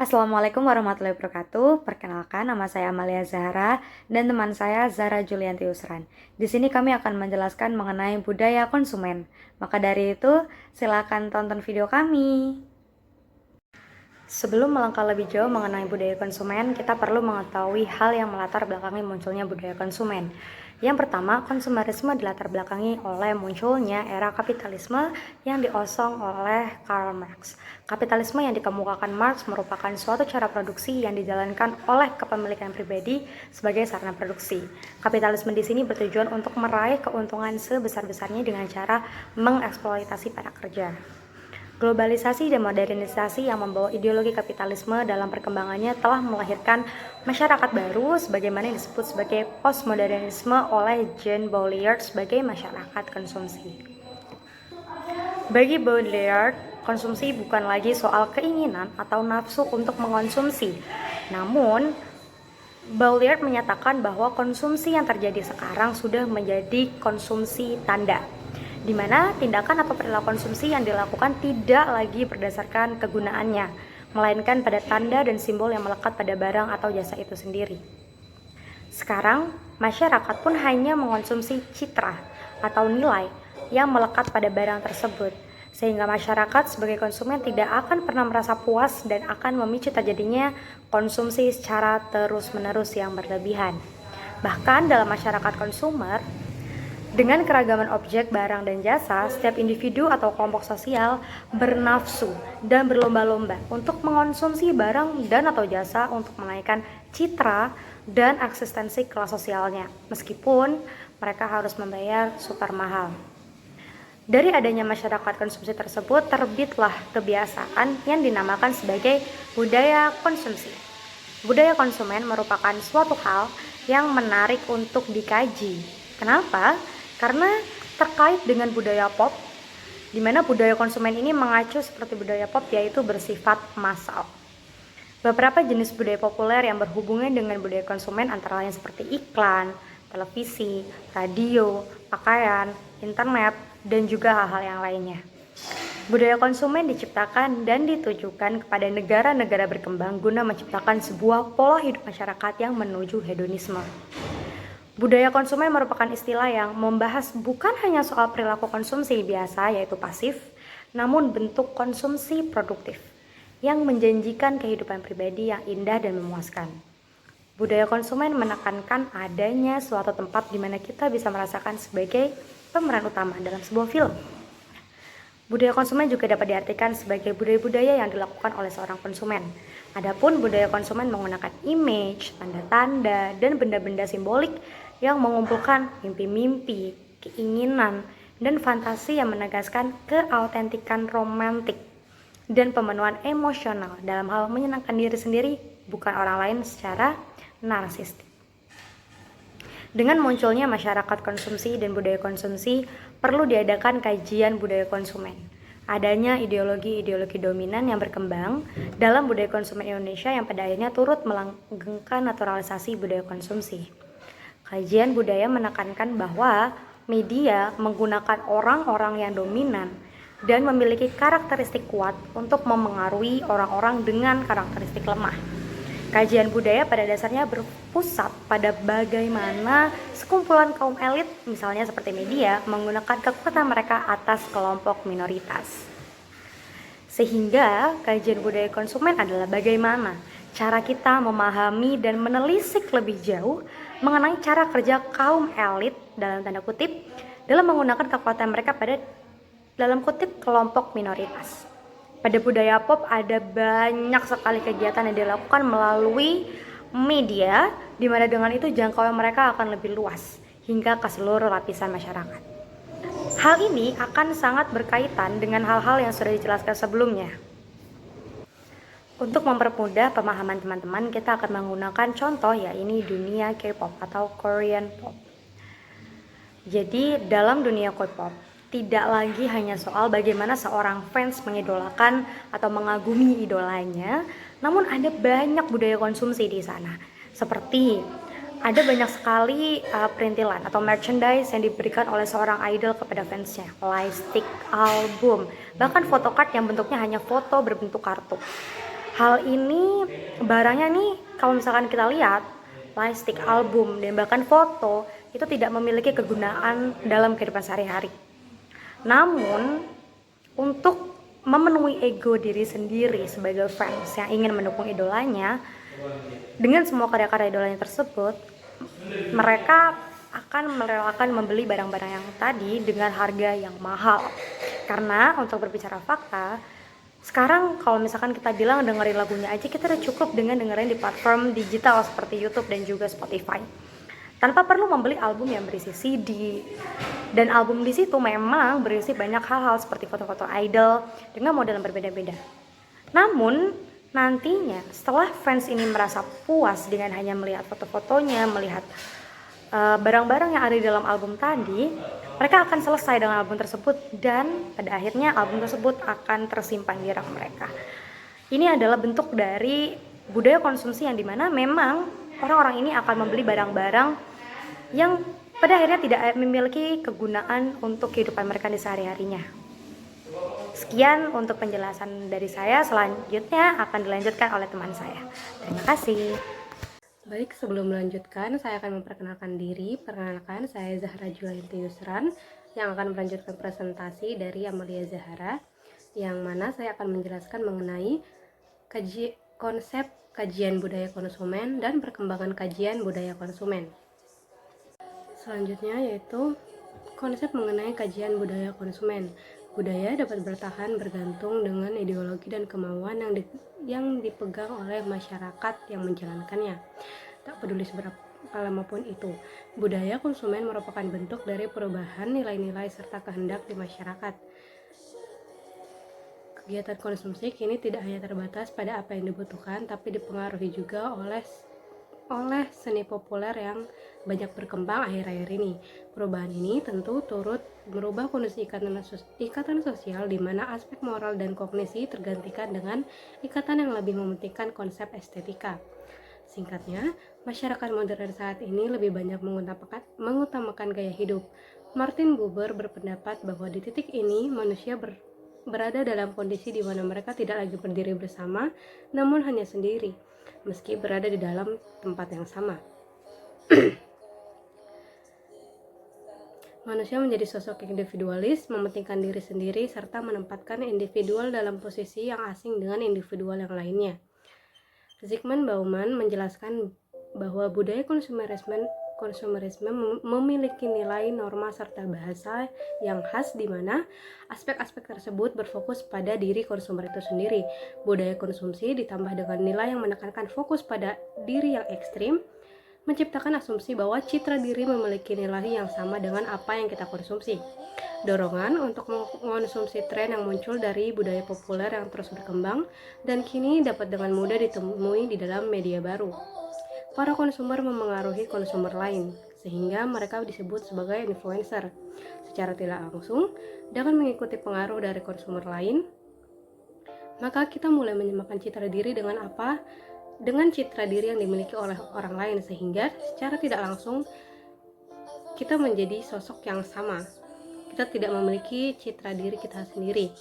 Assalamualaikum warahmatullahi wabarakatuh. Perkenalkan, nama saya Amalia Zahra dan teman saya Zara Julianti Usran. Di sini kami akan menjelaskan mengenai budaya konsumen. Maka dari itu, silakan tonton video kami. Sebelum melangkah lebih jauh mengenai budaya konsumen, kita perlu mengetahui hal yang melatar belakangi munculnya budaya konsumen. Yang pertama, konsumerisme dilatar belakangi oleh munculnya era kapitalisme yang diosong oleh Karl Marx. Kapitalisme yang dikemukakan Marx merupakan suatu cara produksi yang dijalankan oleh kepemilikan pribadi sebagai sarana produksi. Kapitalisme di sini bertujuan untuk meraih keuntungan sebesar-besarnya dengan cara mengeksploitasi para kerja. Globalisasi dan modernisasi yang membawa ideologi kapitalisme dalam perkembangannya telah melahirkan masyarakat baru sebagaimana yang disebut sebagai postmodernisme oleh Jean Baudrillard sebagai masyarakat konsumsi. Bagi Baudrillard, konsumsi bukan lagi soal keinginan atau nafsu untuk mengonsumsi. Namun, Baudrillard menyatakan bahwa konsumsi yang terjadi sekarang sudah menjadi konsumsi tanda, di mana tindakan atau perilaku konsumsi yang dilakukan tidak lagi berdasarkan kegunaannya, melainkan pada tanda dan simbol yang melekat pada barang atau jasa itu sendiri. Sekarang, masyarakat pun hanya mengonsumsi citra atau nilai yang melekat pada barang tersebut, sehingga masyarakat sebagai konsumen tidak akan pernah merasa puas dan akan memicu terjadinya konsumsi secara terus-menerus yang berlebihan. Bahkan dalam masyarakat konsumer, dengan keragaman objek, barang, dan jasa, setiap individu atau kelompok sosial bernafsu dan berlomba-lomba untuk mengonsumsi barang dan atau jasa untuk menaikkan citra dan eksistensi kelas sosialnya, meskipun mereka harus membayar super mahal. Dari adanya masyarakat konsumsi tersebut, terbitlah kebiasaan yang dinamakan sebagai budaya konsumsi. Budaya konsumen merupakan suatu hal yang menarik untuk dikaji. Kenapa? Karena terkait dengan budaya pop, di mana budaya konsumen ini mengacu seperti budaya pop, yaitu bersifat massal. Beberapa jenis budaya populer yang berhubungan dengan budaya konsumen antara lain seperti iklan, televisi, radio, pakaian, internet, dan juga hal-hal yang lainnya. Budaya konsumen diciptakan dan ditujukan kepada negara-negara berkembang guna menciptakan sebuah pola hidup masyarakat yang menuju hedonisme. Budaya konsumen merupakan istilah yang membahas bukan hanya soal perilaku konsumsi biasa yaitu pasif, namun bentuk konsumsi produktif yang menjanjikan kehidupan pribadi yang indah dan memuaskan. Budaya konsumen menekankan adanya suatu tempat di mana kita bisa merasakan sebagai pemeran utama dalam sebuah film. Budaya konsumen juga dapat diartikan sebagai budaya-budaya yang dilakukan oleh seorang konsumen. Adapun budaya konsumen menggunakan image, tanda-tanda, dan benda-benda simbolik yang mengumpulkan mimpi-mimpi, keinginan, dan fantasi yang menegaskan keautentikan romantik dan pemenuhan emosional dalam hal menyenangkan diri sendiri, bukan orang lain secara narsistik. Dengan munculnya masyarakat konsumsi dan budaya konsumsi, perlu diadakan kajian budaya konsumen. Adanya ideologi-ideologi dominan yang berkembang dalam budaya konsumen Indonesia yang pada akhirnya turut melanggengkan naturalisasi budaya konsumsi. Kajian budaya menekankan bahwa media menggunakan orang-orang yang dominan dan memiliki karakteristik kuat untuk memengaruhi orang-orang dengan karakteristik lemah. Kajian budaya pada dasarnya berpusat pada bagaimana sekumpulan kaum elit, misalnya seperti media, menggunakan kekuatan mereka atas kelompok minoritas. Sehingga kajian budaya konsumen adalah bagaimana cara kita memahami dan menelisik lebih jauh mengenai cara kerja kaum elit dalam tanda kutip dalam menggunakan kekuatan mereka pada dalam kutip kelompok minoritas. Pada budaya pop ada banyak sekali kegiatan yang dilakukan melalui media, di mana dengan itu jangkauan mereka akan lebih luas hingga ke seluruh lapisan masyarakat. Hal ini akan sangat berkaitan dengan hal-hal yang sudah dijelaskan sebelumnya. Untuk mempermudah pemahaman teman-teman, kita akan menggunakan contoh yaitu dunia K-pop atau Korean pop. Jadi dalam dunia K-pop tidak lagi hanya soal bagaimana seorang fans mengidolakan atau mengagumi idolanya, namun ada banyak budaya konsumsi di sana. Seperti ada banyak sekali perintilan atau merchandise yang diberikan oleh seorang idol kepada fansnya, lightstick, album, bahkan photocard yang bentuknya hanya foto berbentuk kartu. Hal ini barangnya nih kalau misalkan kita lihat plastik, album, dan bahkan foto itu tidak memiliki kegunaan dalam kehidupan sehari-hari. Namun untuk memenuhi ego diri sendiri sebagai fans yang ingin mendukung idolanya, dengan semua karya-karya idolanya tersebut, mereka akan merelakan membeli barang-barang yang tadi dengan harga yang mahal. Karena untuk berbicara fakta, sekarang kalau misalkan kita bilang dengerin lagunya aja, kita udah cukup dengan dengerin di platform digital seperti YouTube dan juga Spotify, tanpa perlu membeli album yang berisi CD. Dan album di situ memang berisi banyak hal-hal seperti foto-foto idol dengan model yang berbeda-beda. Namun nantinya setelah fans ini merasa puas dengan hanya melihat foto-fotonya, melihat barang-barang yang ada di dalam album tadi, mereka akan selesai dengan album tersebut dan pada akhirnya album tersebut akan tersimpan di rak mereka. Ini adalah bentuk dari budaya konsumsi yang dimana memang orang-orang ini akan membeli barang-barang yang pada akhirnya tidak memiliki kegunaan untuk kehidupan mereka di sehari-harinya. Sekian untuk penjelasan dari saya, selanjutnya akan dilanjutkan oleh teman saya. Terima kasih. Baik, sebelum melanjutkan, saya akan memperkenalkan diri. Perkenalkan, saya Zahra Julainti Yusran yang akan melanjutkan presentasi dari Amalia Zahara, yang mana saya akan menjelaskan mengenai konsep kajian budaya konsumen dan perkembangan kajian budaya konsumen. Selanjutnya yaitu konsep mengenai kajian budaya konsumen. Budaya dapat bertahan bergantung dengan ideologi dan kemauan yang dipegang oleh masyarakat yang menjalankannya. Tak peduli seberapa lama pun itu, budaya konsumen merupakan bentuk dari perubahan nilai-nilai serta kehendak di masyarakat. Kegiatan konsumsi kini tidak hanya terbatas pada apa yang dibutuhkan, tapi dipengaruhi juga oleh seni populer yang banyak berkembang akhir-akhir ini. Perubahan ini tentu turut merubah kondisi ikatan sosial di mana aspek moral dan kognisi tergantikan dengan ikatan yang lebih mementingkan konsep estetika. Singkatnya, masyarakat modern saat ini lebih banyak mengutamakan gaya hidup. Martin Buber berpendapat bahwa di titik ini manusia berada dalam kondisi di mana mereka tidak lagi berdiri bersama, namun hanya sendiri, meski berada di dalam tempat yang sama. Manusia menjadi sosok individualis, mementingkan diri sendiri, serta menempatkan individual dalam posisi yang asing dengan individual yang lainnya. Zygmunt Bauman menjelaskan bahwa budaya konsumerisme memiliki nilai, norma, serta bahasa yang khas di mana aspek-aspek tersebut berfokus pada diri konsumer itu sendiri. Budaya konsumsi ditambah dengan nilai yang menekankan fokus pada diri yang ekstrim, menciptakan asumsi bahwa citra diri memiliki nilai yang sama dengan apa yang kita konsumsi. Dorongan untuk mengkonsumsi tren yang muncul dari budaya populer yang terus berkembang dan kini dapat dengan mudah ditemui di dalam media baru. Para konsumer memengaruhi konsumer lain, sehingga mereka disebut sebagai influencer. Secara tidak langsung, dengan mengikuti pengaruh dari konsumer lain, maka kita mulai menyamakan citra diri dengan citra diri yang dimiliki oleh orang lain, sehingga secara tidak langsung kita menjadi sosok yang sama. Kita tidak memiliki citra diri kita sendiri.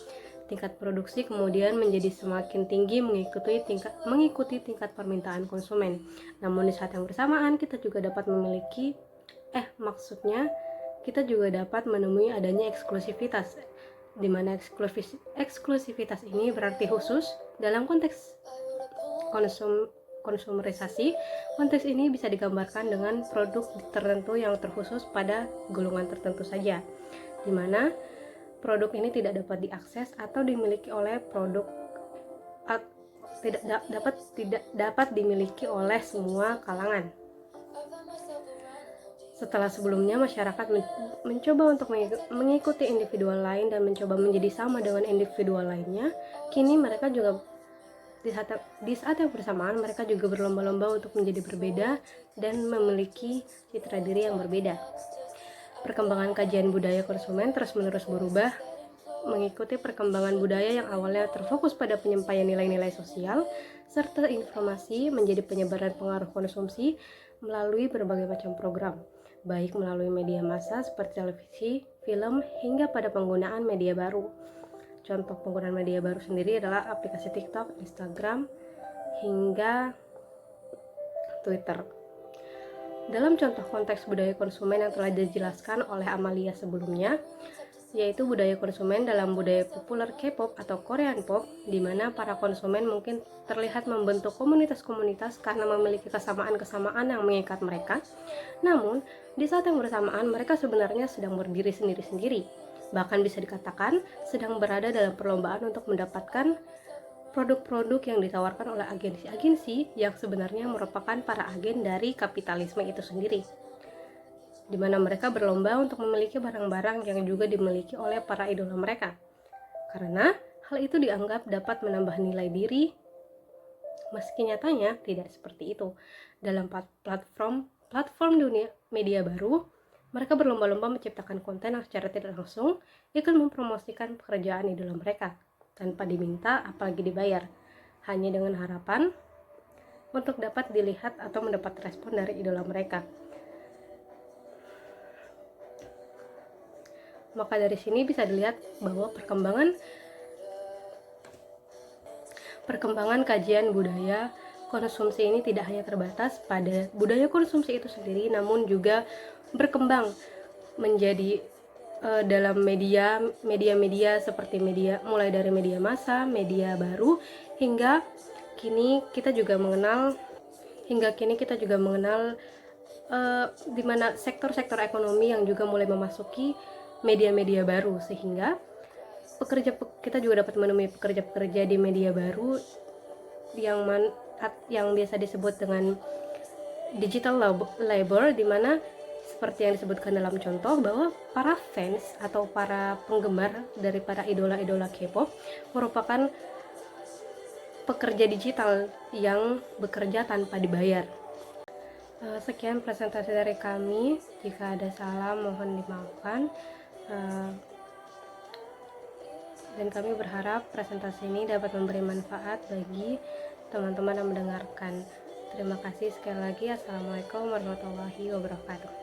Tingkat produksi kemudian menjadi semakin tinggi mengikuti tingkat permintaan konsumen. Namun di saat yang bersamaan kita juga dapat kita juga dapat menemui adanya eksklusivitas, di mana eksklusivitas ini berarti khusus dalam konteks konsumerisasi. Konteks ini bisa digambarkan dengan produk tertentu yang terkhusus pada golongan tertentu saja, di mana produk ini tidak dapat diakses atau dimiliki oleh tidak dapat dimiliki oleh semua kalangan. Setelah sebelumnya masyarakat mencoba untuk mengikuti individual lain dan mencoba menjadi sama dengan individual lainnya, kini mereka juga di saat yang bersamaan mereka juga berlomba-lomba untuk menjadi berbeda dan memiliki citra diri yang berbeda. Perkembangan kajian budaya konsumen terus-menerus berubah mengikuti perkembangan budaya yang awalnya terfokus pada penyampaian nilai-nilai sosial serta informasi menjadi penyebaran pengaruh konsumsi melalui berbagai macam program, baik melalui media massa seperti televisi, film, hingga pada penggunaan media baru. Contoh penggunaan media baru sendiri adalah aplikasi TikTok, Instagram, hingga Twitter. Dalam contoh konteks budaya konsumen yang telah dijelaskan oleh Amalia sebelumnya, yaitu budaya konsumen dalam budaya populer K-pop atau Korean pop, di mana para konsumen mungkin terlihat membentuk komunitas-komunitas karena memiliki kesamaan-kesamaan yang mengikat mereka. Namun, di saat yang bersamaan mereka sebenarnya sedang berdiri sendiri-sendiri. Bahkan bisa dikatakan sedang berada dalam perlombaan untuk mendapatkan produk-produk yang ditawarkan oleh agensi-agensi yang sebenarnya merupakan para agen dari kapitalisme itu sendiri, di mana mereka berlomba untuk memiliki barang-barang yang juga dimiliki oleh para idola mereka. Karena hal itu dianggap dapat menambah nilai diri, meski nyatanya tidak seperti itu. Dalam platform dunia media baru, mereka berlomba-lomba menciptakan konten yang secara tidak langsung ikut mempromosikan pekerjaan idola mereka, tanpa diminta apalagi dibayar, hanya dengan harapan untuk dapat dilihat atau mendapat respon dari idola mereka. Maka dari sini bisa dilihat bahwa perkembangan kajian budaya konsumsi ini tidak hanya terbatas pada budaya konsumsi itu sendiri, namun juga berkembang menjadi dalam media seperti mulai dari media massa, media baru, hingga kini kita juga mengenal di mana sektor-sektor ekonomi yang juga mulai memasuki media-media baru, sehingga kita juga dapat menemui pekerja-pekerja di media baru yang biasa disebut dengan digital labor, di mana seperti yang disebutkan dalam contoh bahwa para fans atau para penggemar dari para idola-idola K-pop merupakan pekerja digital yang bekerja tanpa dibayar. Sekian presentasi dari kami. Jika ada salah mohon dimaafkan. Dan kami berharap presentasi ini dapat memberi manfaat bagi teman-teman yang mendengarkan. Terima kasih sekali lagi. Assalamualaikum warahmatullahi wabarakatuh.